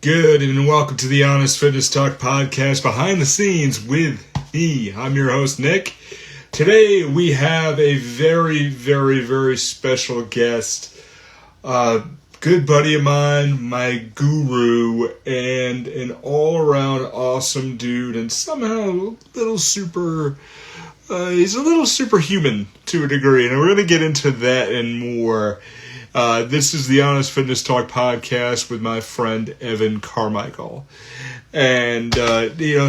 Good, and welcome to the Honest Fitness Talk podcast, behind the scenes with me. I'm your host, Nick. Today we have a very, very, very special guest. Good buddy of mine, my guru, and an all-around awesome dude, and somehow he's a little superhuman to a degree, and we're going to get into that and more. This is the Honest Fitness Talk podcast with my friend Evan Carmichael. And,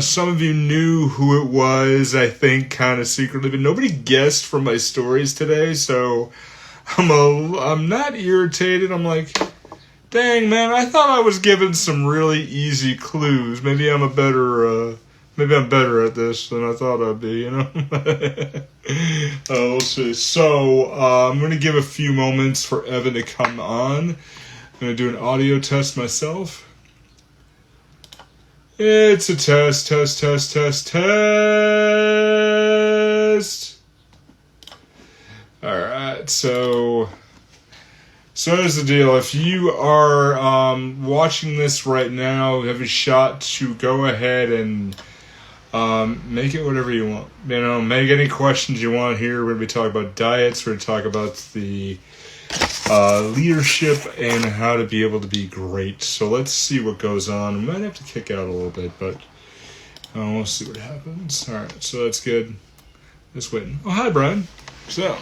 some of you knew who it was, I think, kind of secretly, but nobody guessed from my stories today, so I'm not irritated. I'm like, dang, man, I thought I was given some really easy clues. Maybe I'm better at this than I thought I'd be, we'll see. So, I'm going to give a few moments for Evan to come on. I'm going to do an audio test myself. It's a test. Alright, so here's the deal. If you are watching this right now, have a shot to go ahead and make it whatever you want. Make any questions you want here. We're going to be talking about diets. We're going to talk about the leadership and how to be able to be great. So let's see what goes on. We might have to kick out a little bit, but we'll see what happens. All right, so that's good. Just waiting. Oh, hi, Brian. So.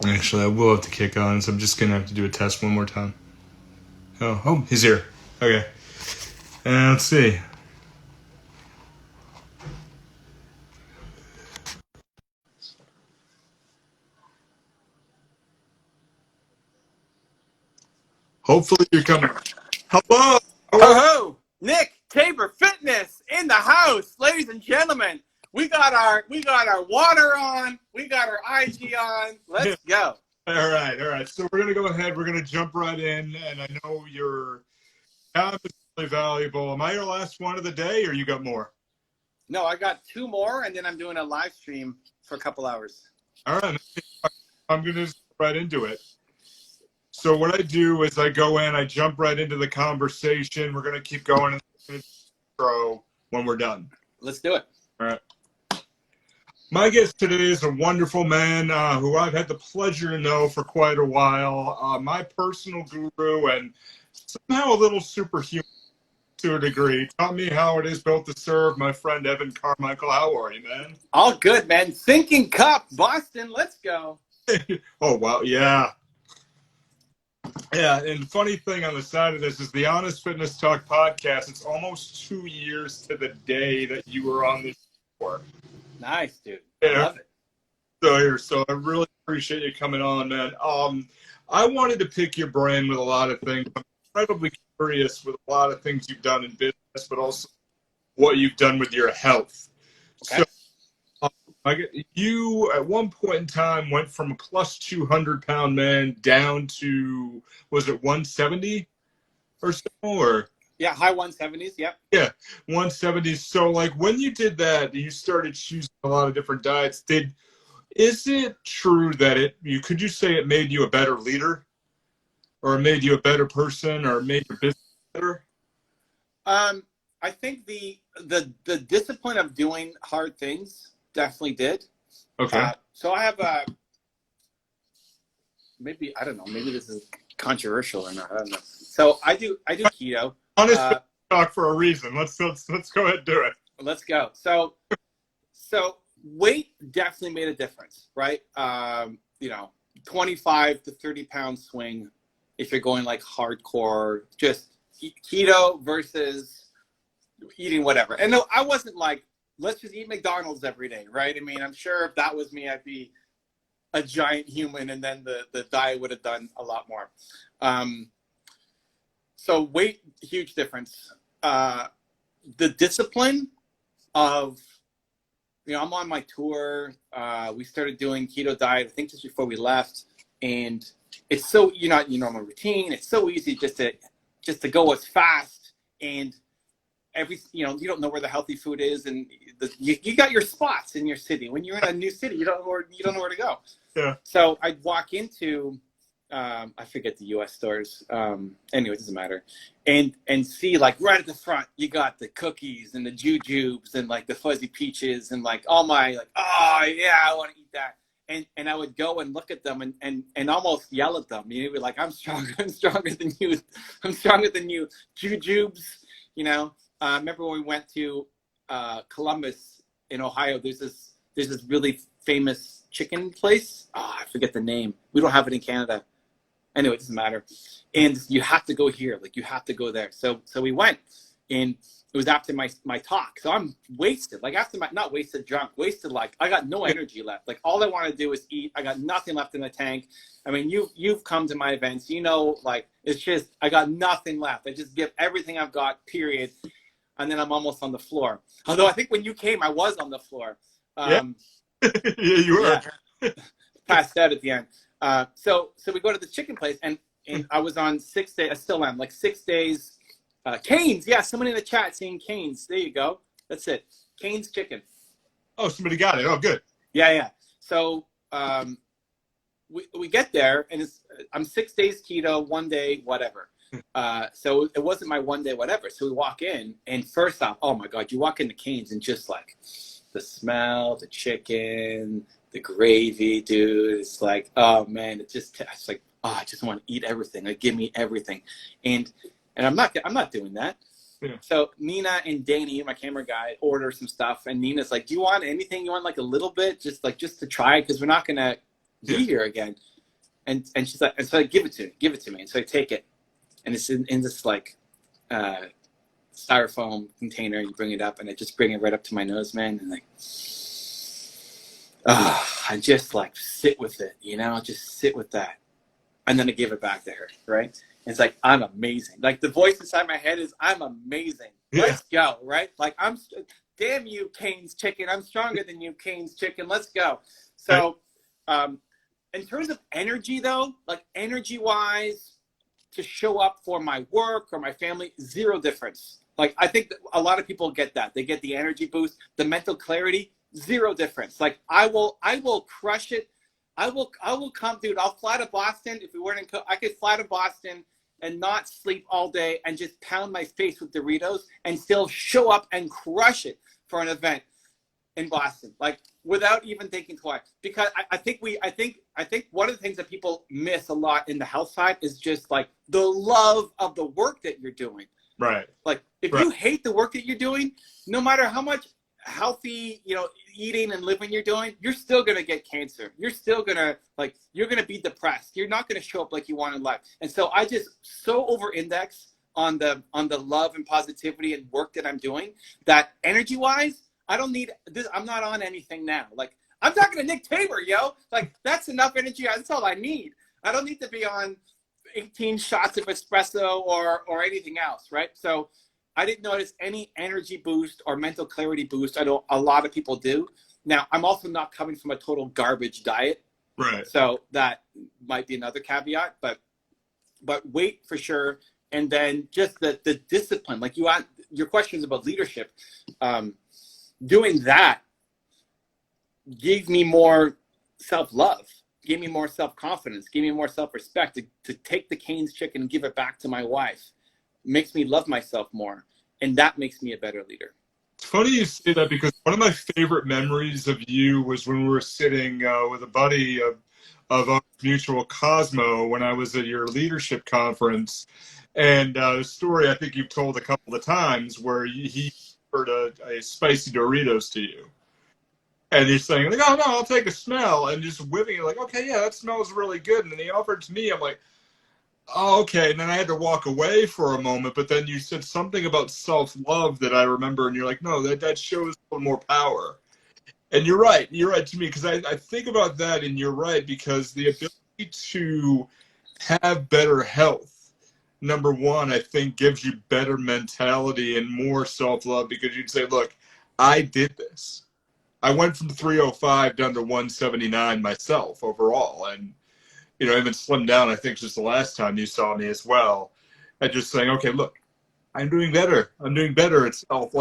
Actually, I will have to kick on, so I'm just going to have to do a test one more time. Oh, he's here. Okay. And let's see. Hopefully you're coming. Hello! Ho-ho! Nick, Tabor Fitness in the house, ladies and gentlemen. We got our water on. We got our IG on. Let's go. All right. So we're going to go ahead. We're going to jump right in. And I know your time is really valuable. Am I your last one of the day, or you got more? No, I got two more, and then I'm doing a live stream for a couple hours. All right. I'm going to jump right into it. So what I do is I go in, I jump right into the conversation. We're going to keep going when we're done. Let's do it. All right. My guest today is a wonderful man who I've had the pleasure to know for quite a while. My personal guru and somehow a little superhuman to a degree. Taught me how it is built to serve. My friend Evan Carmichael. How are you, man? All good, man. Thinking Cup, Boston. Let's go. Oh, wow. Yeah. Yeah, and funny thing on the side of this is the Honest Fitness Talk podcast. It's almost 2 years to the day that you were on this show. Nice, dude. Yeah. I love it. So I really appreciate you coming on, man. I wanted to pick your brain with a lot of things. I'm incredibly curious with a lot of things you've done in business, but also what you've done with your health. Okay. So you, at one point in time, went from a plus 200-pound man down to, was it 170 or so? Or Yeah, high 170s, yep. Yeah, 170. So, when you did that, you started choosing a lot of different diets. Is it true that could you say it made you a better leader, or it made you a better person, or it made your business better? I think the discipline of doing hard things definitely did. Okay. So I have maybe this is controversial or not. I don't know. So I do keto. Honest talk for a reason. Let's go ahead and do it. Let's go. So weight definitely made a difference, right? 25 to 30 pound swing if you're going hardcore, just keto versus eating whatever. And no, I wasn't let's just eat McDonald's every day, right? I mean, I'm sure if that was me, I'd be a giant human, and then the diet would have done a lot more. So weight, huge difference. The discipline of I'm on my tour. We started doing keto diet, I think just before we left. And it's so, you're not your normal routine. It's so easy just to go as fast, and you don't know where the healthy food is, and you got your spots in your city. When you're in a new city, you don't know where to go. Yeah. So I'd walk into, I forget the U.S. stores. Anyway, it doesn't matter. And see, like, right at the front, you got the cookies and the jujubes and like the fuzzy peaches and like all my, like, oh yeah, I want to eat that. And I would go and look at them and almost yell at them. You'd be like, I'm stronger than you. I'm stronger than you. Jujubes, I remember when we went to Columbus in Ohio, there's this really famous chicken place. Oh, I forget the name. We don't have it in Canada. Anyway, it doesn't matter. And you have to go here. Like, you have to go there. So we went, and it was after my talk. So I'm wasted. Like, after not wasted, drunk, wasted. Like, I got no energy left. Like, all I want to do is eat. I got nothing left in the tank. I mean, you've come to my events. Like, it's just, I got nothing left. I just give everything I've got, period. And then I'm almost on the floor. Although I think when you came, I was on the floor. Yeah, you were. Yeah. Passed out at the end. So we go to the chicken place, and I was on 6 days. I still am, like 6 days. Cane's, yeah. Someone in the chat saying Cane's. There you go. That's it. Cane's chicken. Oh, somebody got it. Oh, good. Yeah. So we get there, and I'm 6 days keto, 1 day whatever. So it wasn't my 1 day whatever. So we walk in, and first off, oh my God, you walk into Cane's and just like the smell, the chicken, the gravy, dude. It's like, oh man, it's like, oh, I just want to eat everything. Like, give me everything. And I'm not doing that. Yeah. So Nina and Danny, my camera guy, order some stuff, and Nina's like, do you want anything? You want like a little bit, just to try, because we're not gonna be here again. And she's like, and so I give it to me. And so I take it, and it's in this like styrofoam container. You bring it up, and I just bring it right up to my nose, man, and like, I just like sit with it, just sit with that, and then I give it back to her, right? And it's like, I'm amazing. Like, the voice inside my head is, I'm amazing. Yeah. Let's go, right? Like, damn you, Cane's chicken. I'm stronger than you, Cane's chicken. Let's go. So, in terms of energy, though, like energy-wise, to show up for my work or my family, zero difference. Like, I think that a lot of people get that. They get the energy boost, the mental clarity, zero difference. Like, I will crush it. I will come, dude. I'll fly to Boston. If we weren't in, I could fly to Boston and not sleep all day and just pound my face with Doritos and still show up and crush it for an event in Boston, like, without even thinking twice. Because I think one of the things that people miss a lot in the health side is just like the love of the work that you're doing. Right. Like, if you hate the work that you're doing, no matter how much healthy, eating and living you're doing, you're still going to get cancer. You're still going to, like, you're going to be depressed. You're not going to show up like you want in life. And so I just so over-index on the love and positivity and work that I'm doing that energy-wise, I don't need this. I'm not on anything now. Like, I'm talking to Nick Tabor, yo. Like, that's enough energy. That's all I need. I don't need to be on 18 shots of espresso or anything else, right? So I didn't notice any energy boost or mental clarity boost. I know a lot of people do. Now, I'm also not coming from a total garbage diet. Right. So that might be another caveat, but weight for sure. And then just the discipline, like your questions about leadership, doing that gave me more self-love, gave me more self-confidence, gave me more self-respect to take the Cane's chicken and give it back to my wife. Makes me love myself more, and that makes me a better leader. It's funny you say that, because one of my favorite memories of you was when we were sitting with a buddy of our mutual, Cosmo, when I was at your leadership conference, and a story I think you've told a couple of times where he offered a spicy Doritos to you, and he's saying like, "Oh no, I'll take a smell," and just whipping it like, "Okay, yeah, that smells really good," and then he offered it to me. I'm like, oh, okay. And then I had to walk away for a moment, but then you said something about self-love that I remember, and you're like, no, that shows a little more power. And you're right to me, because I think about that, and you're right, because the ability to have better health, number one, I think gives you better mentality and more self-love, because you'd say, look, I did this. I went from 305 down to 179 myself overall, and even slimmed down. I think just the last time you saw me as well, and just saying, okay, look, I'm doing better. I'm doing better itself.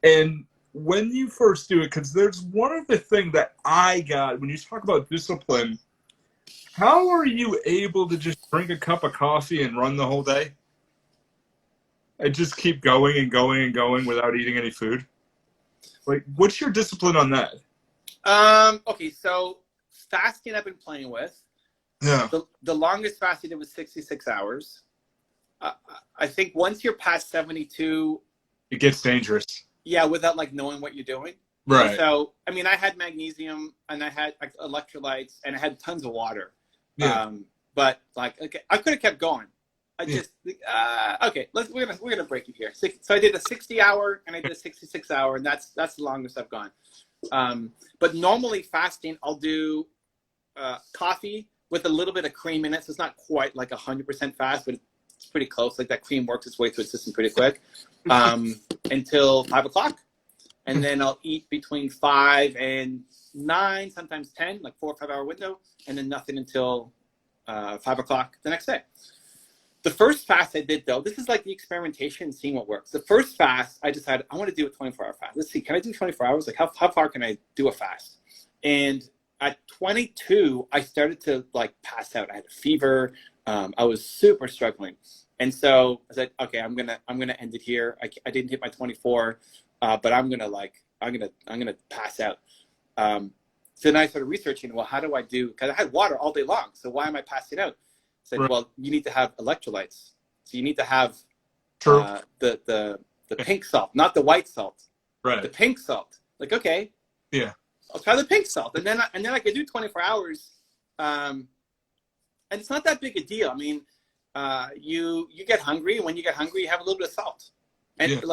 And when you first do it, because there's one other thing that I got when you talk about discipline. How are you able to just drink a cup of coffee and run the whole day? And just keep going and going and going without eating any food? What's your discipline on that? Okay, so fasting I've been playing with. Yeah. The longest fast I did was 66 hours. I think once you're past 72, it gets dangerous. Yeah, without knowing what you're doing. Right. So, I mean, I had magnesium and I had electrolytes and I had tons of water. Yeah. But okay, I could have kept going. Okay, we're gonna break it here. So I did a 60-hour and I did a 66-hour, and that's the longest I've gone. But normally fasting, I'll do coffee with a little bit of cream in it, so it's not quite 100% fast, but it's pretty close. That cream works its way through the system pretty quick until 5 o'clock, and then I'll eat between 5 and 9, sometimes 10, 4 or 5 hour window, and then nothing until 5 o'clock the next day. The first fast I did, though, this is the experimentation, seeing what works. The first fast, I decided I want to do a 24-hour fast. Let's see, can I do 24 hours? How far can I do a fast? And at 22, I started to pass out. I had a fever. I was super struggling, and so I said, okay, I'm gonna end it here. I didn't hit my 24, but I'm gonna pass out. So then I started researching. Well, how do I do? Because I had water all day long. So why am I passing out? I said, right. Well, you need to have electrolytes. So you need to have the pink salt, not the white salt. Right. The pink salt. Okay. Yeah. I'll try the pink salt, and then I could do 24 hours. And it's not that big a deal. I mean, you get hungry, and when you get hungry, you have a little bit of salt. And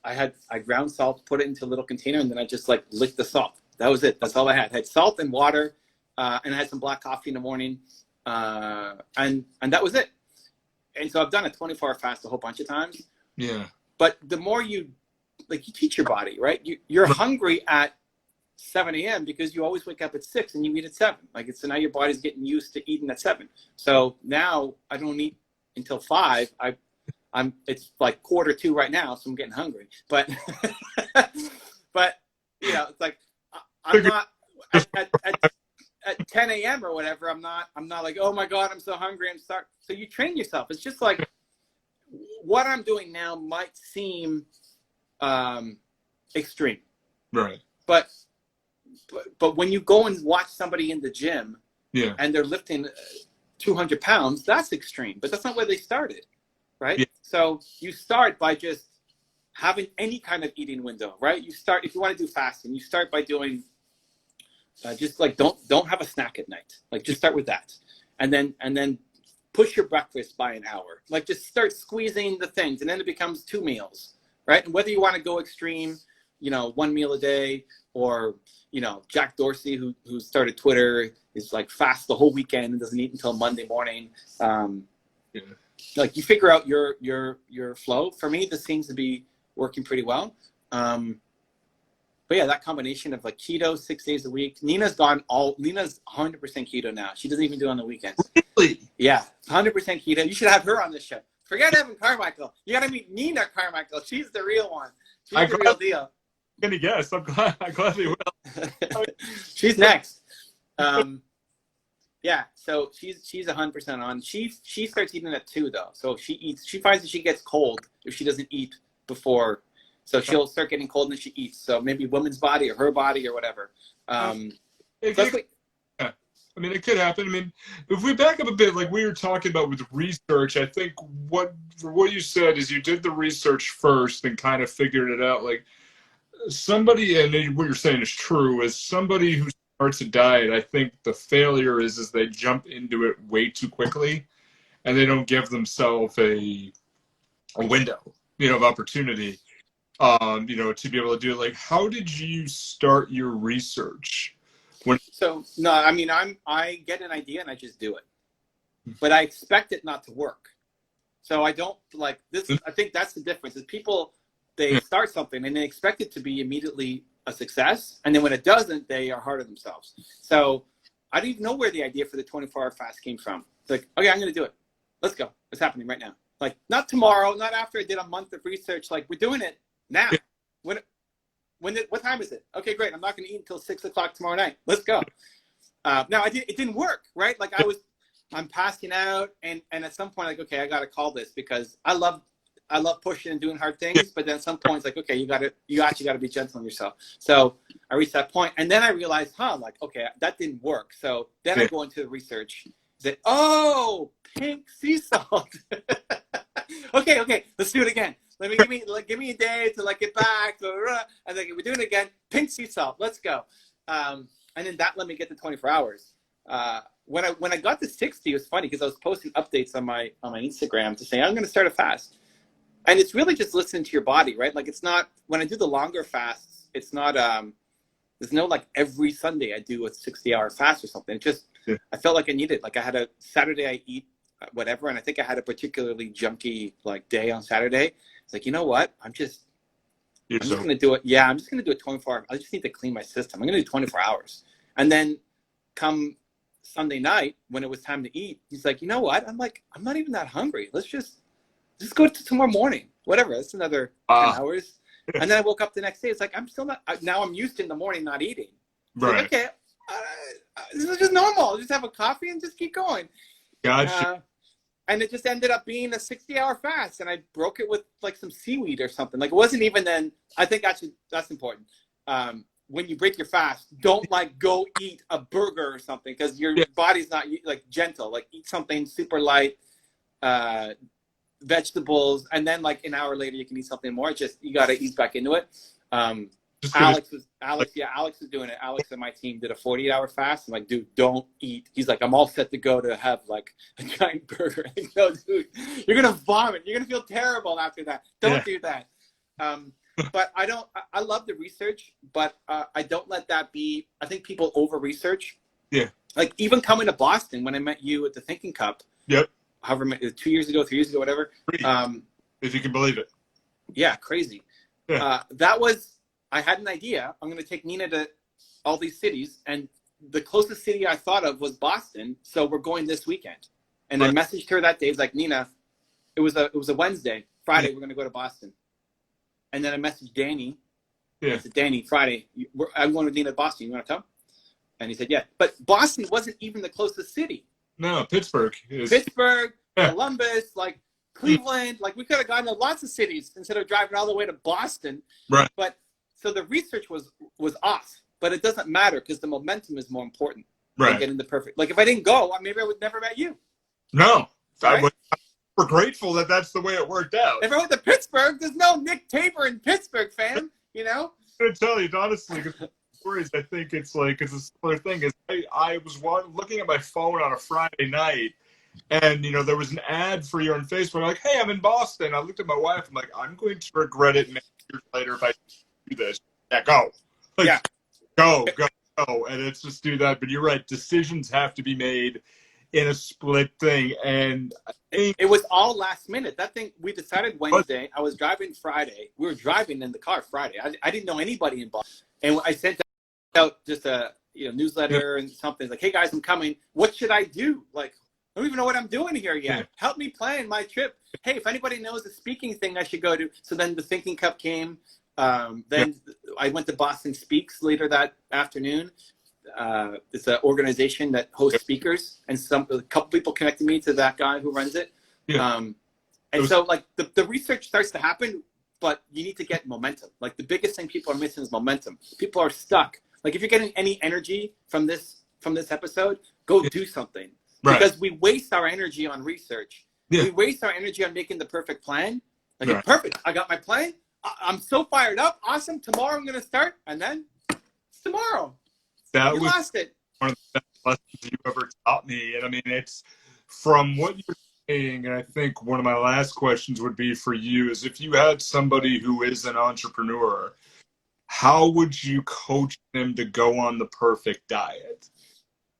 I ground salt, put it into a little container, and then I just licked the salt. That was it. That's all I had. I had salt and water, and I had some black coffee in the morning, and that was it. And so I've done a 24-hour fast a whole bunch of times. Yeah. But the more you teach your body, right? You're hungry at 7 a.m. because you always wake up at 6 and you eat at 7. So now your body's getting used to eating at 7. So now I don't eat until 5. It's 1:45 right now, so I'm getting hungry. But it's I'm not at 10 a.m. or whatever. I'm not oh my God, I'm so hungry. I'm sorry. So you train yourself. It's just what I'm doing now might seem extreme. Right. But when you go and watch somebody in the gym, yeah, and they're lifting 200 pounds, that's extreme. But that's not where they started, right? Yeah. So you start by just having any kind of eating window, right? You start, if you want to do fasting, you start by doing don't have a snack at night. Just start with that, and then push your breakfast by an hour. Just start squeezing the things, and then it becomes 2 meals, right? And whether you want to go extreme, 1 meal a day, or Jack Dorsey, who started Twitter, is fast the whole weekend and doesn't eat until Monday morning. You figure out your flow. For me, this seems to be working pretty well. But yeah, that combination of keto 6 days a week. Nina's 100% keto now. She doesn't even do it on the weekends. Really? Yeah, 100% keto. You should have her on this show. Forget Evan Carmichael. You got to meet Nina Carmichael. She's the real one. She's the real deal. I'm gonna guess. I'm glad they will. She's next. Yeah, so she's 100% on. She starts eating at 2 though. So she finds that she gets cold if she doesn't eat before. So she'll start getting cold and then she eats. So maybe woman's body or her body or whatever. It could happen. I mean, if we back up a bit, we were talking about with research, I think what you said is you did the research first and kind of figured it out. Somebody, and what you're saying is true, is somebody who starts a diet, I think the failure is they jump into it way too quickly and they don't give themselves a window, of opportunity, to be able to do it. How did you start your research? No, I mean, I get an idea and I just do it, but I expect it not to work. So I don't this. I think that's the difference is people, they start something and they expect it to be immediately a success. And then when it doesn't, they are hard on themselves. So I don't even know where the idea for the 24-hour fast came from. It's like, okay, I'm going to do it. Let's go. It's happening right now. Like, not tomorrow, not after I did a month of research. Like, we're doing it now. What time is it? Okay, great. I'm not going to eat until 6 o'clock tomorrow night. Let's go. Now, it didn't work, right? Like, I'm passing out, and at some point, like, okay, I got to call this because I love pushing and doing hard things, but then at some point, it's like, okay, you actually got to be gentle on yourself. So I reached that point, and then I realized, like, okay, that didn't work. So then I go into the research. Said, oh, pink sea salt. okay, let's do it again. Give me a day to like get back. And then we're doing it again. Pink sea salt. Let's go. And then that let me get to 24 hours. When I got to 60, it was funny because I was posting updates on my Instagram to say I'm going to start a fast. And it's really just listening to your body, right? Like, it's not, when I do the longer fasts, it's not, there's no like every Sunday I do a 60-hour fast or something. It just, I felt like I needed, like I had a Saturday I eat whatever. And I think I had a particularly junky like day on Saturday. It's like, you know what? I'm just going to do it. Yeah, I'm just going to do it 24 hours. I just need to clean my system. I'm going to do 24 hours. And then come Sunday night when it was time to eat, he's like, you know what? I'm like, I'm not even that hungry. Let's just go to tomorrow morning. Whatever. That's another 10 hours. And then I woke up the next day. It's like, I'm still not, now I'm used to in the morning not eating. Right. Like, okay, this is just normal. I'll just have a coffee and just keep going. Gotcha. And it just ended up being a 60-hour fast. And I broke it with like some seaweed or something. Like, it wasn't even then. I think that's important. When you break your fast, don't like go eat a burger or something because your body's not like gentle. Like, eat something super light, vegetables, and then like an hour later you can eat something more. Just, you got to ease back into it. Alex was doing it. Alex and my team did a 48-hour fast. I'm like, dude, don't eat. He's like, I'm all set to go to have like a giant burger. I'm like, no, dude, you're gonna vomit. You're gonna feel terrible after that. Don't do that. But I love the research, but I don't let that be. I think people over research. Yeah. Like, even coming to Boston when I met you at the Thinking Cup. Yep. However many, 2 years ago, 3 years ago, whatever. If you can believe it. Yeah, crazy. Yeah. I had an idea. I'm going to take Nina to all these cities, and the closest city I thought of was Boston. So we're going this weekend. And I messaged her that day. It's like, Nina, it was a Wednesday. Friday, we're going to go to Boston. And then I messaged Danny. Yeah. I said, Danny, Friday, I'm going with Nina to Boston. You want to come? And he said, yeah. But Boston wasn't even the closest city. No, Pittsburgh. Pittsburgh, Columbus, like Cleveland. Like, we could have gone to lots of cities instead of driving all the way to Boston. Right. But so the research was off. But it doesn't matter because the momentum is more important. Right. Than getting the perfect. Like, if I didn't go, maybe I would never met you. No. Right? We're grateful that that's the way it worked out. If I went to Pittsburgh, there's no Nick Tabor in Pittsburgh, fam. You know? I'm going to tell you, honestly, stories, I think it's like, it's a similar thing. Is I was looking at my phone on a Friday night, and, you know, there was an ad for you on Facebook. I'm like, hey, I'm in Boston. I looked at my wife. I'm like, I'm going to regret it many years later if I do this. Yeah, go. Like, yeah. Go. And it's just do that. But you're right. Decisions have to be made in a split thing. And it was all last minute. That thing, we decided Wednesday. I was driving Friday. We were driving in the car Friday. I didn't know anybody in Boston. And I sent out just a newsletter and something. Like, hey, guys, I'm coming. What should I do? Like, I don't even know what I'm doing here yet. Yeah. Help me plan my trip. Hey, if anybody knows a speaking thing I should go to. So then the Thinking Cup came. Then I went to Boston Speaks later that afternoon. It's an organization that hosts speakers, and a couple people connected me to that guy who runs it. Yeah. So like the research starts to happen, but you need to get momentum. Like, the biggest thing people are missing is momentum. People are stuck. Like, if you're getting any energy from this episode, go do something. Right. Because we waste our energy on research. Yeah. We waste our energy on making the perfect plan. Like, perfect. I got my plan. I'm so fired up. Awesome. Tomorrow I'm going to start. And then it's tomorrow. You lost it. One of the best lessons you ever taught me. And I mean, it's from what you're saying. And I think one of my last questions would be for you is, if you had somebody who is an entrepreneur, how would you coach them to go on the perfect diet?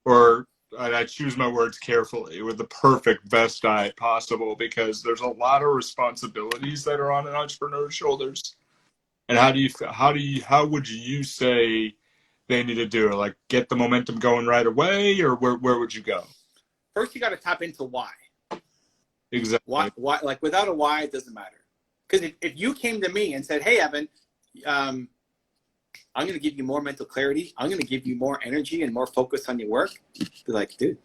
Or, and I choose my words carefully, with the perfect, best diet possible, because there's a lot of responsibilities that are on an entrepreneur's shoulders. And how would you say they need to do it? Like get the momentum going right away, or where would you go? First, you got to tap into why. Exactly. Why? Like without a why, it doesn't matter. Because if you came to me and said, "Hey, Evan, I'm going to give you more mental clarity. I'm going to give you more energy and more focus on your work," be like, "Dude,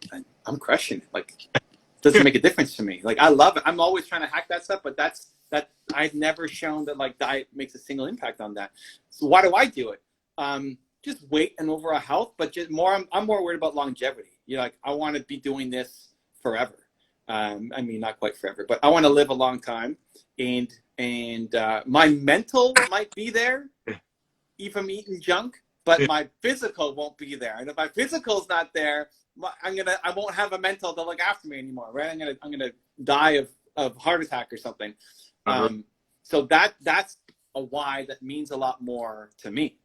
I'm crushing it. Like, it doesn't make a difference to me. Like, I love it. I'm always trying to hack that stuff, but that I've never shown that like diet makes a single impact on that. So why do I do it? Just weight and overall health, but just more. I'm more worried about longevity. You know, like I want to be doing this forever. I mean, not quite forever, but I want to live a long time, and my mental might be there if I'm eating junk, but my physical won't be there. And if my physical's not there, I won't have a mental to look after me anymore, right? I'm gonna die of heart attack or something. So that's a why that means a lot more to me.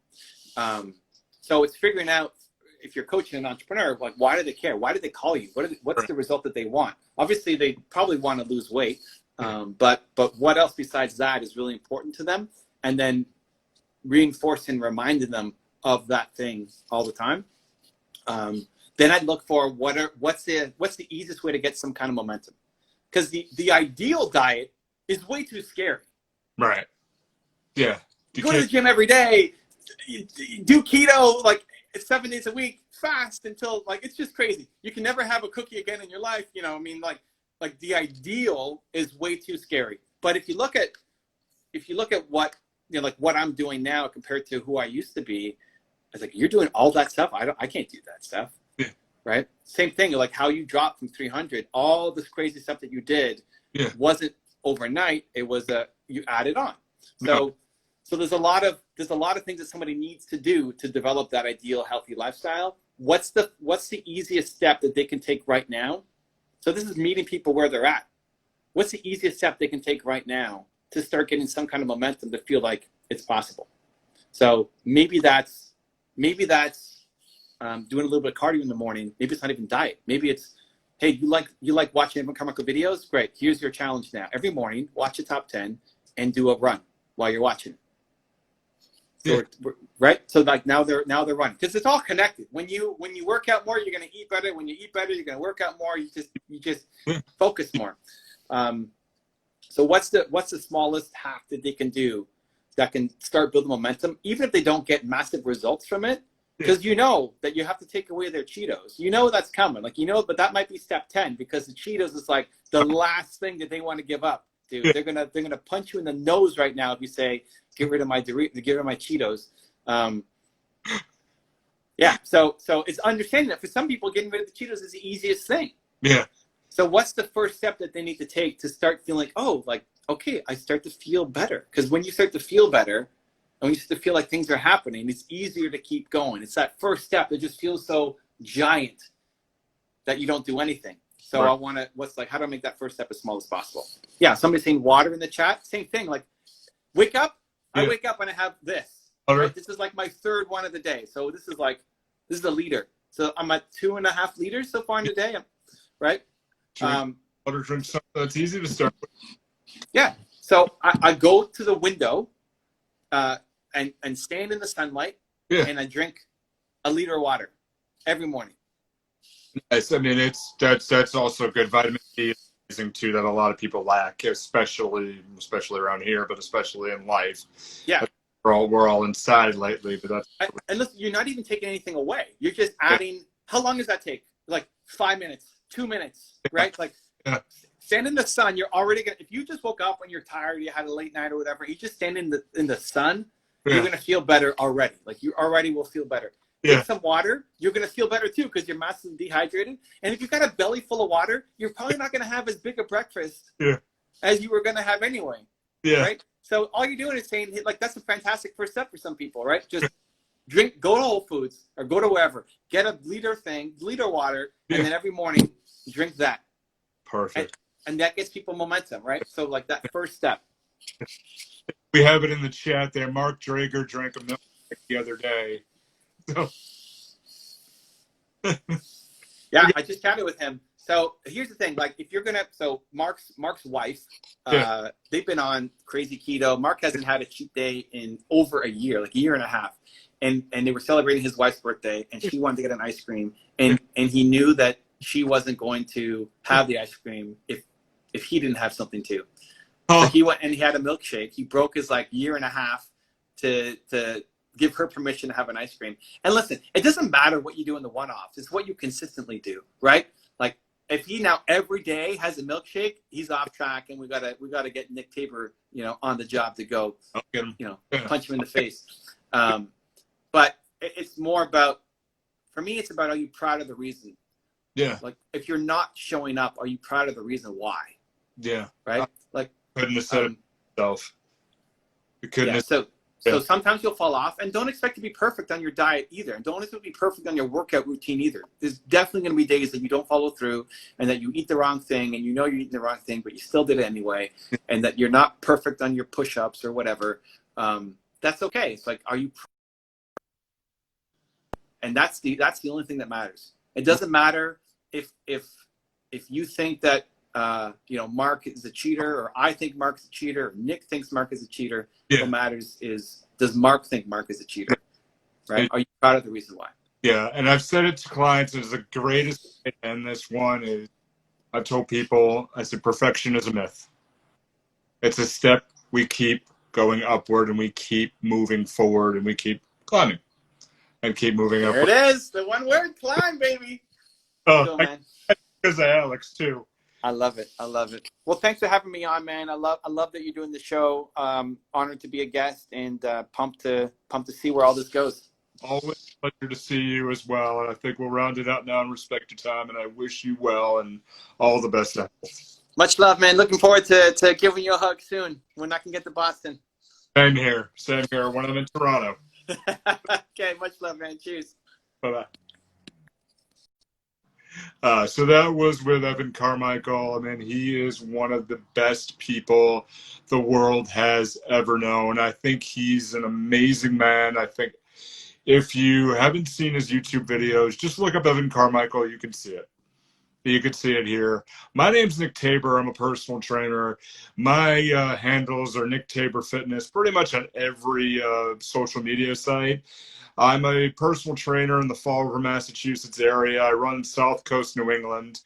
So it's figuring out if you're coaching an entrepreneur, like why do they care? Why do they call you? What's the result that they want? Obviously, they probably want to lose weight, but what else besides that is really important to them? And then reinforcing, reminding them of that thing all the time. Then I'd look for what's the easiest way to get some kind of momentum, because the ideal diet is way too scary. Right. Yeah. You go to the gym every day, you do keto like 7 days a week, fast until like it's just crazy. You can never have a cookie again in your life. You know, I mean, like the ideal is way too scary. But if you look at what like what I'm doing now compared to who I used to be, I was like, you're doing all that stuff. I can't do that stuff. Yeah. Right. Same thing. Like how you dropped from 300, all this crazy stuff that you did wasn't overnight. It was you added on. So there's a lot of things that somebody needs to do to develop that ideal healthy lifestyle. What's the easiest step that they can take right now? So this is meeting people where they're at. What's the easiest step they can take right now to start getting some kind of momentum to feel like it's possible? So maybe that's doing a little bit of cardio in the morning. Maybe it's not even diet. Maybe it's, hey, you like watching Evan Carmichael videos? Great. Here's your challenge now. Every morning, watch a top 10 and do a run while you're watching it. So right? So like now they're running, because it's all connected. When you work out more, you're going to eat better. When you eat better, you're going to work out more. You just focus more. So what's the smallest hack that they can do that can start building momentum, even if they don't get massive results from it? Because you know that you have to take away their Cheetos. You know that's coming. Like, you know, but that might be step 10, because the Cheetos is like the last thing that they want to give up. Dude, they're gonna punch you in the nose right now if you say get rid of my Cheetos. So it's understanding that for some people, getting rid of the Cheetos is the easiest thing. Yeah. So what's the first step that they need to take to start feeling like, oh, like, okay, I start to feel better? Because when you start to feel better, and when you start to feel like things are happening, it's easier to keep going. It's that first step that just feels so giant that you don't do anything. So right. How do I make that first step as small as possible? Yeah, somebody's saying water in the chat. Same thing. Like, wake up. Yeah. I wake up and I have this. Right? This is like my third one of the day. So this is a liter. So I'm at 2.5 liters so far in the day. Right? Water, drink something that's easy to start with. Yeah. So I go to the window and stand in the sunlight. Yeah. And I drink a liter of water every morning. Nice. I mean, that's also good. Vitamin D is amazing too, that a lot of people lack, especially around here, but especially in life. Yeah, we're all inside lately, but that's. And listen, you're not even taking anything away. You're just adding. How long does that take? Like 5 minutes, 2 minutes, right? Like stand in the sun. You're already gonna. If you just woke up when you're tired, you had a late night or whatever, you just stand in the sun. Yeah. You're gonna feel better already. Like you already will feel better. Drink some water, you're going to feel better too, because you're massively dehydrated. And if you've got a belly full of water, you're probably not going to have as big a breakfast as you were going to have anyway. Yeah. Right? So all you're doing is saying, like, that's a fantastic first step for some people, right? Just go to Whole Foods or go to wherever, get a liter water, and then every morning drink that. Perfect. And that gets people momentum, right? So like that first step. We have it in the chat there. Mark Drager drank a milk the other day. So. Yeah, I just chatted with him. So here's the thing, like if you're gonna, so Mark's wife, they've been on crazy keto. Mark hasn't had a cheat day in over a year, like a year and a half, and they were celebrating his wife's birthday, and she wanted to get an ice cream, and he knew that she wasn't going to have the ice cream if he didn't have something too. So he went and he had a milkshake. He broke his like year and a half to give her permission to have an ice cream. And listen, it doesn't matter what you do in the one-offs. It's what you consistently do, right? Like if he now every day has a milkshake, he's off track, and we gotta get Nick Tabor, on the job to go, punch him in the face. But it's more about, for me, it's about, are you proud of the reason? Yeah. Like if you're not showing up, are you proud of the reason why? Yeah. Right. Like couldn't have said it himself. You couldn't. Yeah. So sometimes you'll fall off, and don't expect to be perfect on your diet either. And don't expect to be perfect on your workout routine either. There's definitely going to be days that you don't follow through, and that you eat the wrong thing, and you're eating the wrong thing, but you still did it anyway, and that you're not perfect on your push-ups or whatever. That's okay. It's like, are you? And that's the only thing that matters. It doesn't matter if you think that Mark is a cheater, or I think Mark's a cheater, or Nick thinks Mark is a cheater. Yeah. What matters is, does Mark think Mark is a cheater? Right? Are you proud of the reason why? Yeah, and I've said it to clients, is the greatest, and this one is, I've told people, I said, perfection is a myth. It's a step we keep going upward, and we keep moving forward, and we keep climbing, and keep moving up. There it is, the one word, climb, baby. Oh, man. Because of Alex too. I love it. Well, thanks for having me on, man. I love that you're doing the show. Honored to be a guest, and pumped to see where all this goes. Always a pleasure to see you as well. And I think we'll round it out now and respect your time. And I wish you well and all the best. Much love, man. Looking forward to giving you a hug soon when I can get to Boston. Same here. When I'm in Toronto. Okay, much love, man. Cheers. Bye-bye. So that was with Evan Carmichael. I mean, he is one of the best people the world has ever known. I think he's an amazing man. I think if you haven't seen his YouTube videos, just look up Evan Carmichael. You can see it. You can see it here. My name's Nick Tabor. I'm a personal trainer. My handles are Nick Tabor Fitness, pretty much on every social media site. I'm a personal trainer in the Fall River, Massachusetts area. I run South Coast New England.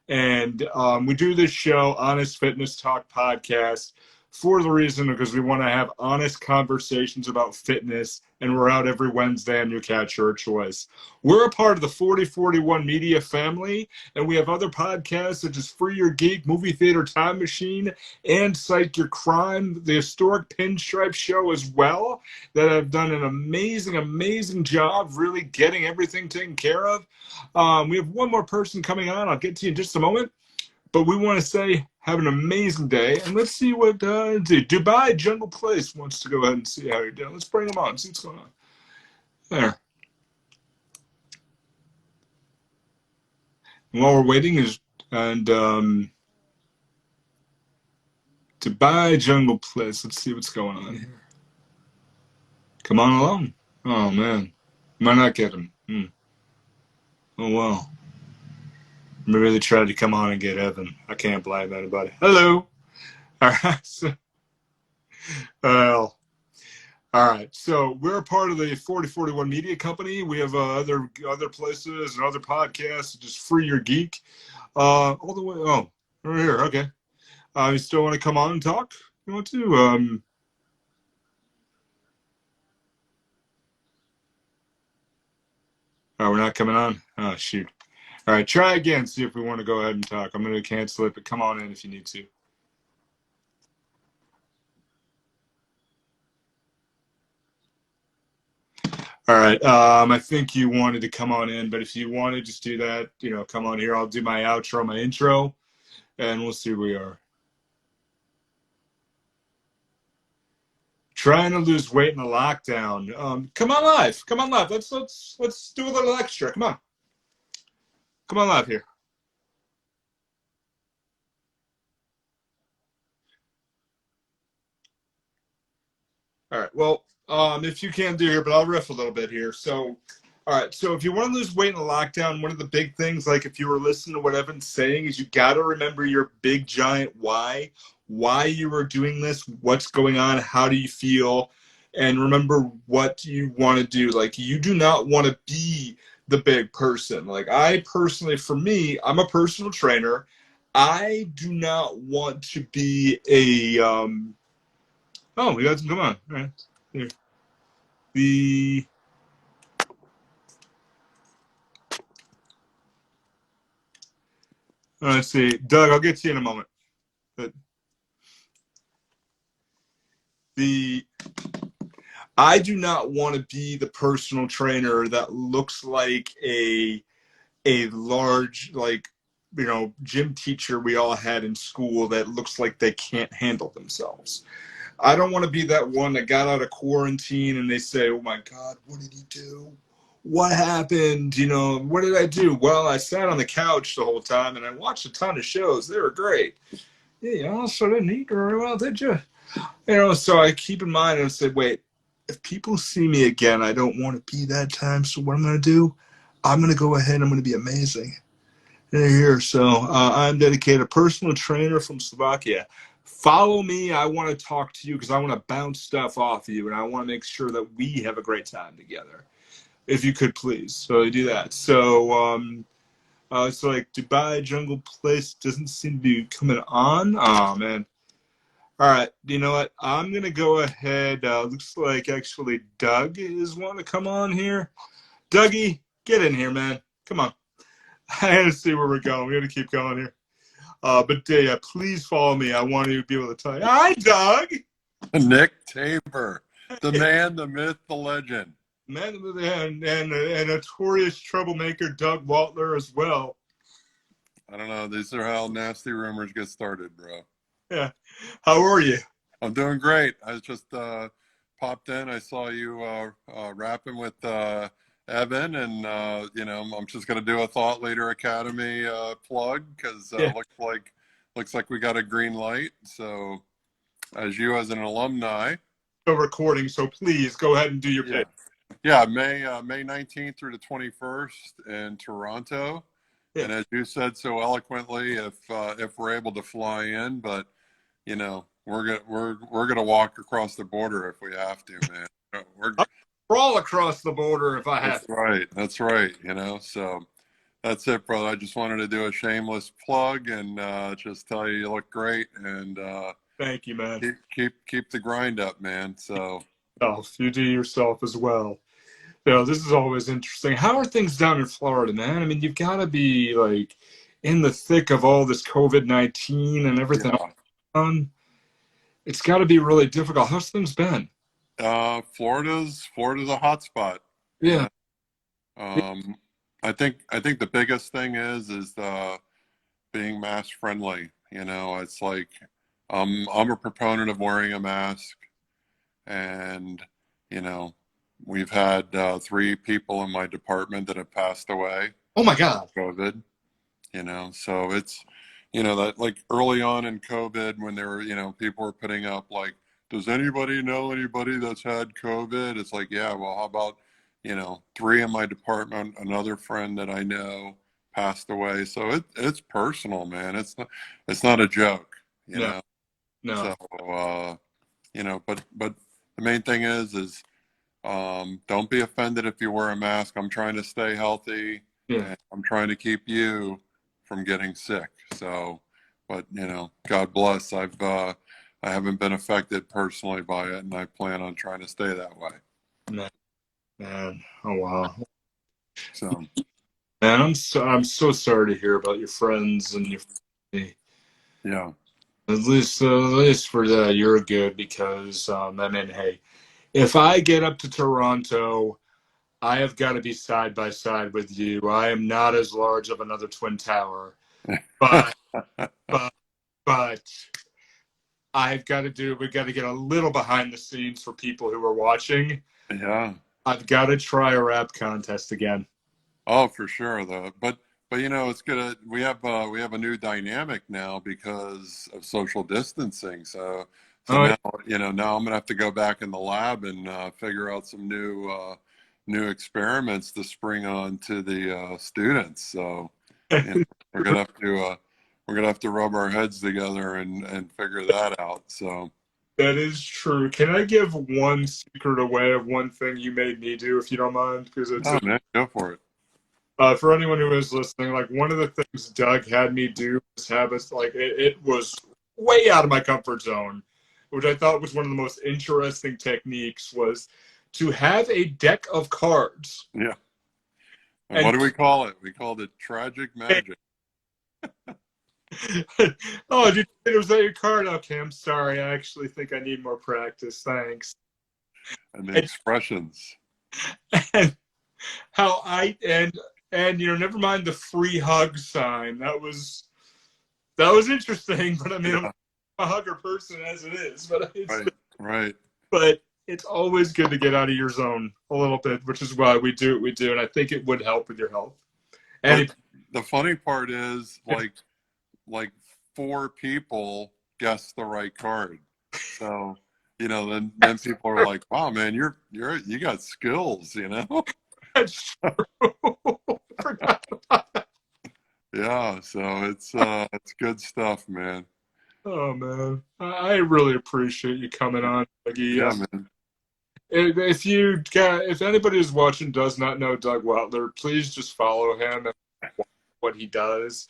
And we do this show, Honest Fitness Talk Podcast, for the reason because we want to have honest conversations about fitness, and we're out every Wednesday on your catch your choice. We're a part of the 4041 Media family, and we have other podcasts such as Free Your Geek, Movie Theater Time Machine, and Psych Your Crime, the Historic Pinstripe Show as well, that have done an amazing job really getting everything taken care of. We have one more person coming on. I'll get to you in just a moment. But we want to say, have an amazing day, and let's see what Dubai Jungle Place wants to go ahead and see how you're doing. Let's bring them on, see what's going on. There. And while we're waiting, Dubai Jungle Place. Let's see what's going on here. Come on along. Oh man, might not get him. Oh well. Maybe they tried to come on and get Evan. I can't blame anybody. Hello. All right. Well, all right. So we're a part of the 4041 Media Company. We have other places and other podcasts. Just Free Your Geek. All the way. Oh, right here. Okay. You still want to come on and talk? You want to? Oh, we're not coming on. Oh, shoot. All right, try again, see if we want to go ahead and talk. I'm going to cancel it, but come on in if you need to. All right, I think you wanted to come on in, but if you want to just do that, come on here. I'll do my outro, my intro, and we'll see where we are. Trying to lose weight in a lockdown. Come on live. Come on live. Let's do a little extra. Come on. Come on live here. All right. Well, if you can do here, but I'll riff a little bit here. So All right, so if you want to lose weight in a lockdown, one of the big things, like if you were listening to what Evan's saying, is you got to remember your big giant why you were doing this, what's going on, how do you feel, and remember what you want to do. Like, you do not want to be the big person. Like, I personally, for me, I'm a personal trainer. I do not want to be a, oh, we got some, come on. All right. Here. The, let's see, Doug, I'll get to you in a moment. But the I do not want to be the personal trainer that looks like a large, like, gym teacher we all had in school that looks like they can't handle themselves. I don't want to be that one that got out of quarantine and they say, "Oh my God, what did he do? What happened? What did I do?" Well, I sat on the couch the whole time and I watched a ton of shows. They were great. Yeah, you also didn't eat very well, did you? So I keep in mind and I said, wait, if people see me again, I don't want to be that time. So what I'm going to do, I'm going to go ahead and I'm going to be amazing. Here. So I'm dedicated, personal trainer from Slovakia. Follow me. I want to talk to you because I want to bounce stuff off you and I want to make sure that we have a great time together. If you could please. So I do that. So it's like Dubai Jungle Place doesn't seem to be coming on. Oh, man. All right, you know what? I'm going to go ahead. Looks like actually Doug is wanting to come on here. Dougie, get in here, man. Come on. I got to see where we're going. We got to keep going here. But yeah, please follow me. I want to be able to tell you. Hi, Doug. Nick Tabor, the man, the myth, the legend. Man, and a notorious troublemaker, Doug Waltler, as well. I don't know. These are how nasty rumors get started, bro. Yeah. How are you? I'm doing great. I just popped in. I saw you rapping with Evan, and I'm just gonna do a Thought Leader Academy plug because Yeah. looks like we got a green light. So, as an alumni, Still recording, so please go ahead and do your pitch. Yeah, May 19th through the 21st in Toronto. Yeah. And as you said so eloquently, if we're able to fly in, but we're gonna walk across the border if we have to, man. We're crawl across the border if I have to. That's right. So that's it, brother. I just wanted to do a shameless plug and just tell you look great and Thank you, man. Keep the grind up, man. So You do yourself as well. This is always interesting. How are things down in Florida, man? I mean, you've got to be like in the thick of all this COVID-19 and everything on. It's got to be really difficult. How's things been? Florida's a hot spot. Yeah. I think the biggest thing is being mask friendly. It's like I'm a proponent of wearing a mask, and we've had 3 people in my department that have passed away. Oh my God. COVID. So it's that like early on in COVID when there were people were putting up like, does anybody know anybody that's had COVID? It's like, yeah, well, how about 3 in my department, another friend that I know passed away. So it's personal, man. It's not a joke, No. So but the main thing is don't be offended if you wear a mask. I'm trying to stay healthy. Yeah. And I'm trying to keep you from getting sick. So, but God bless. I haven't been affected personally by it, and I plan on trying to stay that way. Man. Oh wow. So, man, I'm so sorry to hear about your friends and your family. Yeah. At least for that, you're good because I mean, hey, if I get up to Toronto, I have got to be side by side with you. I am not as large of another Twin Tower, but we've got to get a little behind the scenes for people who are watching. Yeah. I've got to try a rap contest again. Oh, for sure, though. But it's good. We have a new dynamic now because of social distancing. So now, now I'm gonna have to go back in the lab and figure out some new new experiments to spring on to the students. So you know, we're gonna have to rub our heads together and figure that out. So That is true. Can I give one secret away of one thing you made me do, if you don't mind? Because it's oh man, go for it. for anyone who is listening, like one of the things Doug had me do was have us like it was way out of my comfort zone, which I thought was one of the most interesting techniques was to have a deck of cards. Yeah. And And what do we call it? We called it tragic magic. oh, did you was that your card? Okay, I'm sorry. I actually think I need more practice. Thanks. And the expressions. And how and you know, never mind the free hug sign. That was interesting, but I mean, Yeah. I'm a hugger person as it is, but Right. but it's always good to get out of your zone a little bit, which is why we do what we do, and I think it would help with your health. And But the funny part is, like 4 people guessed the right card. So, you know, then people are like, "Wow, man, you got skills," you know? that's true. Forgot about that. Yeah. So it's good stuff, man. Oh man, I really appreciate you coming on, Dougie. Yeah, man. If anybody who's watching does not know Doug Wetler, please just follow him and what he does,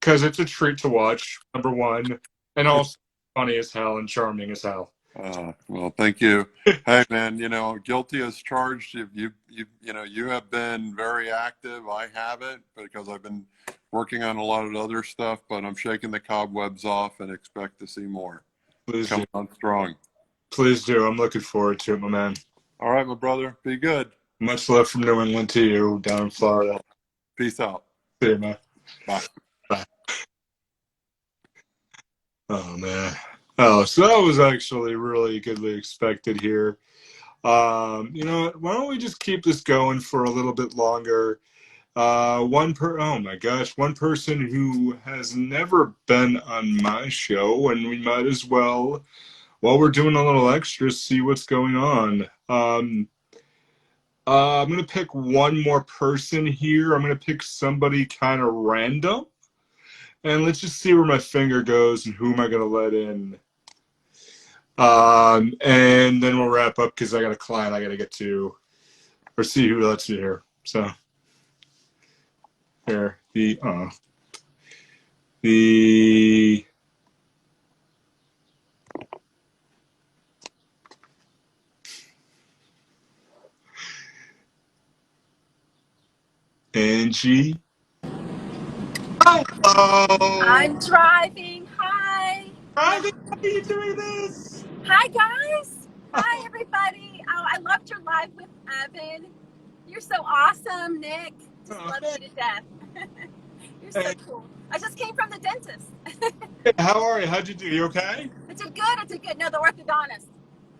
because it's a treat to watch. Number one, and also funny as hell and charming as hell. Well, thank you. Hey, man, you know, guilty as charged. You have been very active. I haven't because I've been working on a lot of other stuff, but I'm shaking the cobwebs off and expect to see more. Please Coming do. on strong. Please do. I'm looking forward to it, my man. All right, my brother. Be good. Much love from New England to you down in Florida. Peace out. See you, man. Bye. Bye. Oh man. Oh, so that was actually really goodly expected here. You know what? Why don't we just keep this going for a little bit longer? Oh my gosh, one person who has never been on my show, and we might as well, while we're doing a little extra, see what's going on. I'm gonna pick one more person here. I'm gonna pick somebody kind of random, and let's just see where my finger goes and who am I gonna let in. And then we'll wrap up because I got a client I got to get to, or see who lets me here. So here the Angie. Hello. I'm driving. Hi. How are you doing this? Hi, guys. Hi, everybody. Oh, I loved your live with Evan. You're so awesome, Nick. Just love you to death. You're so cool. I just came from the dentist. How are you? How'd you do? You okay? I did good. I did good. No, the orthodontist.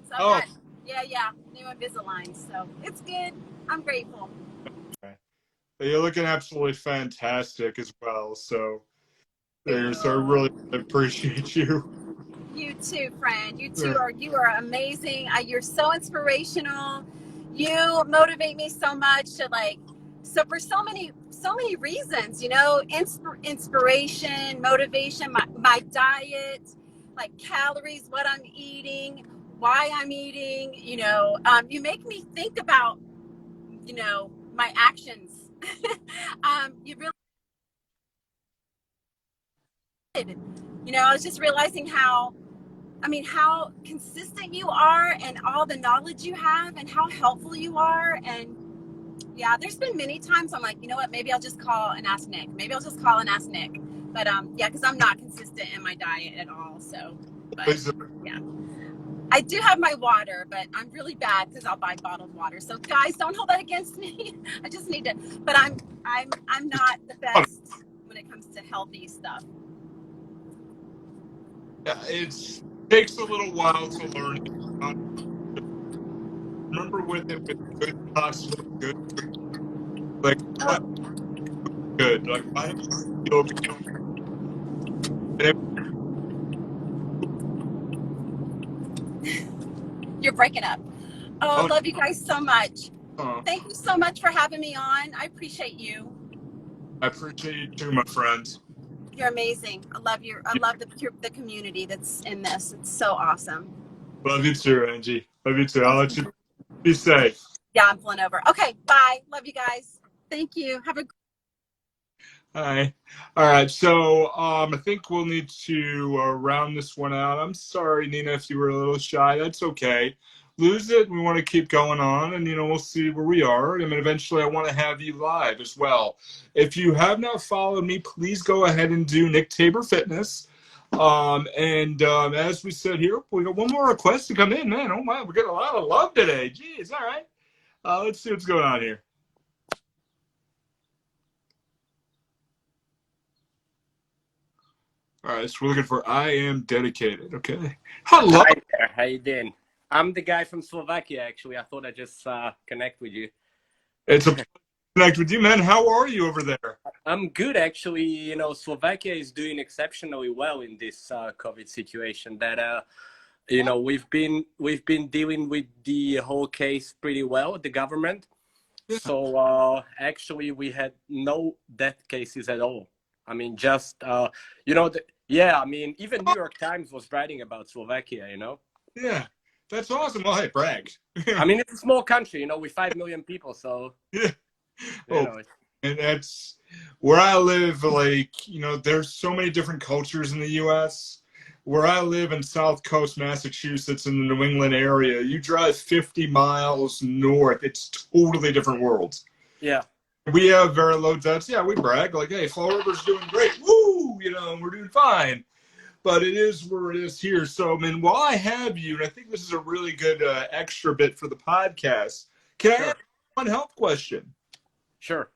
So Oh. good. Yeah. New Invisalign. So it's good. I'm grateful. You're looking absolutely fantastic as well. So I really appreciate you. You too, friend. You are amazing. You're so inspirational. You motivate me so much to for so many reasons, you know, inspiration, motivation, my diet, like calories, what I'm eating, why I'm eating, you know, you make me think about, you know, my actions. You really, you know, I was just realizing how consistent you are and all the knowledge you have and how helpful you are. And yeah, there's been many times I'm like, you know what, maybe I'll just call and ask Nick. But yeah, because I'm not consistent in my diet at all. So, but yeah, I do have my water, but I'm really bad because I'll buy bottled water. So guys, don't hold that against me. I just need to, but I'm not the best when it comes to healthy stuff. Yeah, it takes a little while to learn. Remember with it, with good, possibly good, like what good, like I feel good. You're breaking up. Oh, I love you guys so much. Oh, Thank you so much for having me on. I appreciate you. I appreciate you too, my friends. You're amazing. I love the community that's in this. It's so awesome. Love you too, Angie. Love you too. I'll Thank let you. you be safe. Yeah, I'm pulling over. Okay, bye. Love you guys. Thank you. Have a Hi. All right. So I think we'll need to round this one out. I'm sorry, Nina, if you were a little shy. That's okay. Lose it. We want to keep going on, and we'll see where we are. I mean, eventually, I want to have you live as well. If you have not followed me, please go ahead and do Nick Tabor Fitness. And as we said here, we got one more request to come in, man. Oh my, we're getting a lot of love today. Jeez. All right. Let's see what's going on here. All right, so we're looking for I am dedicated. Okay. Hello. Hi there. How you doing? I'm the guy from Slovakia, actually. I thought I'd just connect with you. It's a pleasure to connect with you, man. How are you over there? I'm good, actually. You know, Slovakia is doing exceptionally well in this COVID situation. That you know, we've been dealing with the whole case pretty well, the government. Yeah. So actually, we had no death cases at all. I mean, just you know, yeah. I mean, even New York Times was writing about Slovakia. You know. Yeah, that's awesome. Well, hey, brag. I mean, it's a small country, you know, with 5 million people, so Yeah. you Oh, know. and that's where I live. Like, there's so many different cultures in the U.S. Where I live in South Coast, Massachusetts, in the New England area, you drive 50 miles north. It's totally different worlds. Yeah. We have very low deaths. Yeah, we brag like, hey, Fall River's doing great. Woo! We're doing fine. But it is where it is here. So, I mean, while I have you, and I think this is a really good extra bit for the podcast, can I ask one health question? Sure.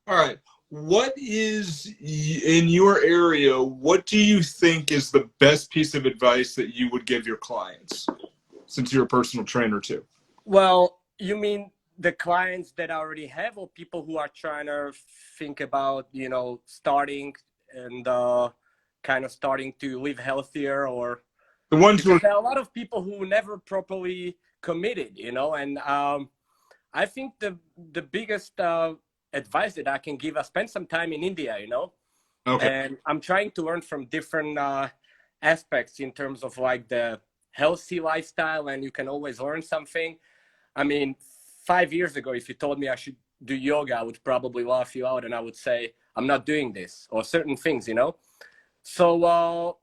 All right. What is, in your area, what do you think is the best piece of advice that you would give your clients, since you're a personal trainer too? Well, you mean the clients that I already have, or people who are trying to think about, you know, starting and kind of starting to live healthier, or The ones who because are, there are a lot of people who never properly committed, you know, and I think the biggest advice that I can give, I spent some time in India, you know, okay. and I'm trying to learn from different aspects in terms of like the healthy lifestyle, and you can always learn something. I mean, 5 years ago, if you told me I should do yoga, I would probably laugh you out and I would say, I'm not doing this, or certain things, you know? So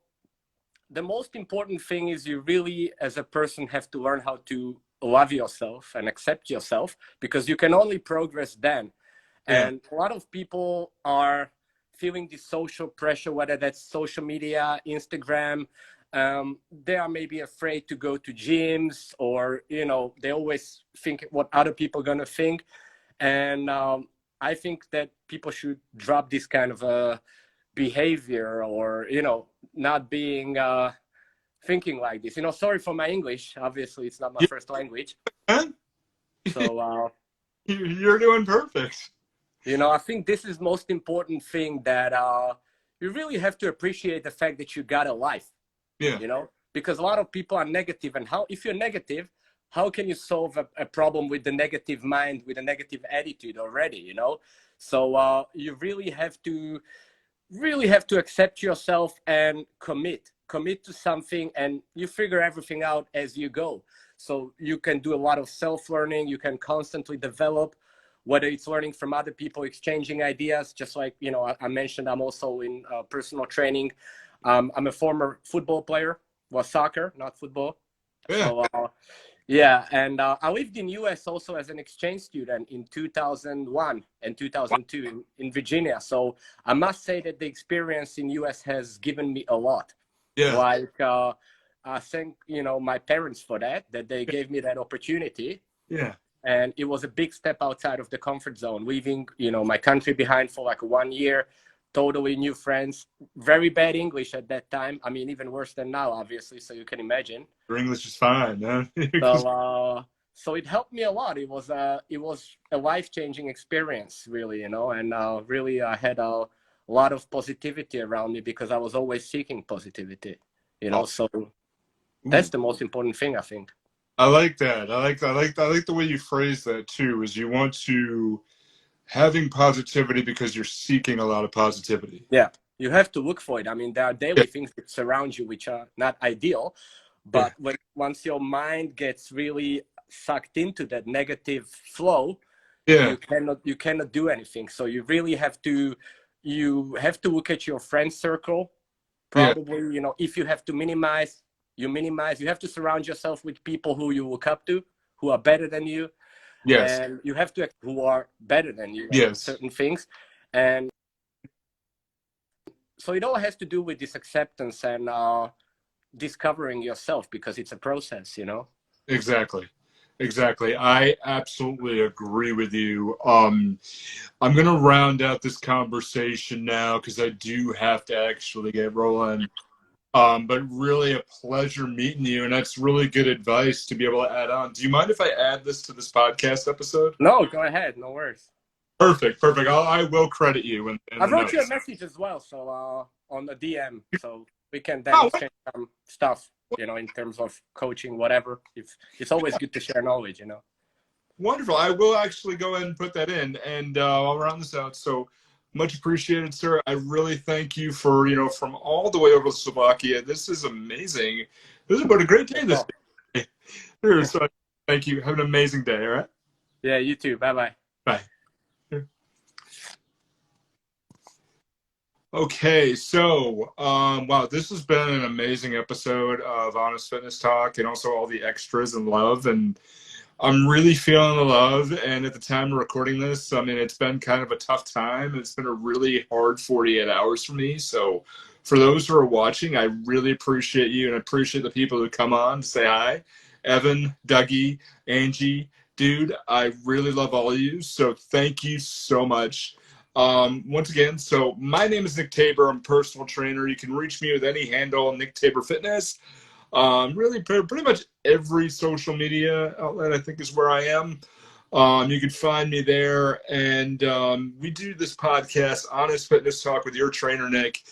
the most important thing is you really, as a person, have to learn how to love yourself and accept yourself, because you can only progress then. Yeah. And a lot of people are feeling the social pressure, whether that's social media, Instagram. They are maybe afraid to go to gyms, or, you know, they always think what other people are going to think. And I think that people should drop this kind of behavior, or, you know, not being thinking like this. You know, sorry for my English. Obviously, it's not my first language. Man, So, you're doing perfect. you know, I think this is most important thing, that you really have to appreciate the fact that you got a life. Yeah. You know, because a lot of people are negative, and if you're negative, how can you solve a problem with the negative mind, with a negative attitude already, you know? So you really have to accept yourself and commit to something, and you figure everything out as you go. So you can do a lot of self-learning, you can constantly develop, whether it's learning from other people, exchanging ideas, just like, you know, I mentioned, I'm also in personal training. I'm a former football player, well, soccer, not football. Yeah. So yeah, and I lived in US also as an exchange student in 2001 and 2002 in Virginia. So I must say that the experience in US has given me a lot. Yeah. Like I thank, you know, my parents for that they gave me that opportunity. Yeah. And it was a big step outside of the comfort zone, leaving, you know, my country behind for like 1 year, totally new friends, very bad English at that time. I mean, even worse than now, obviously, so you can imagine. Your English is fine, man. So it helped me a lot. It was a life-changing experience, really, you know, and really I had a lot of positivity around me, because I was always seeking positivity, you know. So that's the most important thing, I think. I like that. I like the way you phrase that too, is you want to having positivity because you're seeking a lot of positivity. Yeah, you have to look for it. I mean, there are Yeah, daily things that surround you which are not ideal, yeah, but once your mind gets really sucked into that negative flow, yeah, you cannot do anything. So you have to look at your friend circle. yeah, Probably, if you have to minimize, you minimize. You have to surround yourself with people who you look up to, who are better than you, yes, and you have to who are better than you at yes, certain things. And so it all has to do with this acceptance and discovering yourself, because it's a process. exactly. Exactly. I absolutely agree with you. I'm going to round out this conversation now because I do have to actually get rolling. But really a pleasure meeting you, and that's really good advice to be able to add on. Do you mind if I add this to this podcast episode? No, go ahead, no worries. Perfect, perfect. I will credit you in I the wrote you a notes. message as well, so on the DM, so we can then Oh, exchange some stuff, in terms of coaching, whatever. It's always good to share knowledge. wonderful. I will actually go ahead and put that in, and I'll round this out. So much appreciated, sir. I really thank you for, from all the way over to Slovakia. This is amazing. This is about a great day this Oh, day. Here, so thank you. Have an amazing day, all right? yeah, you too. Bye-bye. Bye. Okay, so wow, this has been an amazing episode of Honest Fitness Talk, and also all the extras and love. And I'm really feeling the love. And at the time of recording this, I mean, it's been kind of a tough time. It's been a really hard 48 hours for me. So for those who are watching, I really appreciate you, and I appreciate the people who come on to say hi. Evan, Dougie, Angie, dude, I really love all of you. So thank you so much. Once again, so my name is Nick Tabor. I'm a personal trainer. You can reach me with any handle, Nick Tabor Fitness. Really, pretty much every social media outlet, I think, is where I am. You can find me there. And we do this podcast, Honest Fitness Talk with your trainer, Nick,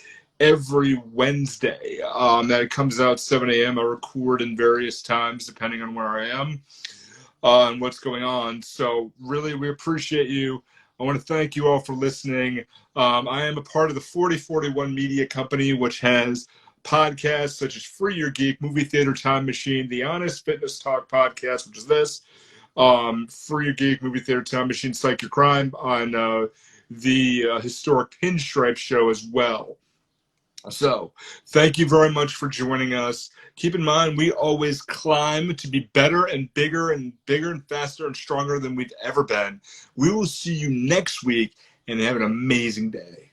every Wednesday. That comes out 7 a.m. I record in various times depending on where I am and what's going on. So really, we appreciate you. I want to thank you all for listening. I am a part of the 4041 Media Company, which has podcasts such as Free Your Geek, Movie Theater Time Machine, the Honest Fitness Talk podcast, which is this, Free Your Geek, Movie Theater Time Machine, Psych Your Crime, on the Historic Pinstripe show as well. So thank you very much for joining us. Keep in mind, we always climb to be better and bigger and bigger and faster and stronger than we've ever been. We will see you next week, and have an amazing day.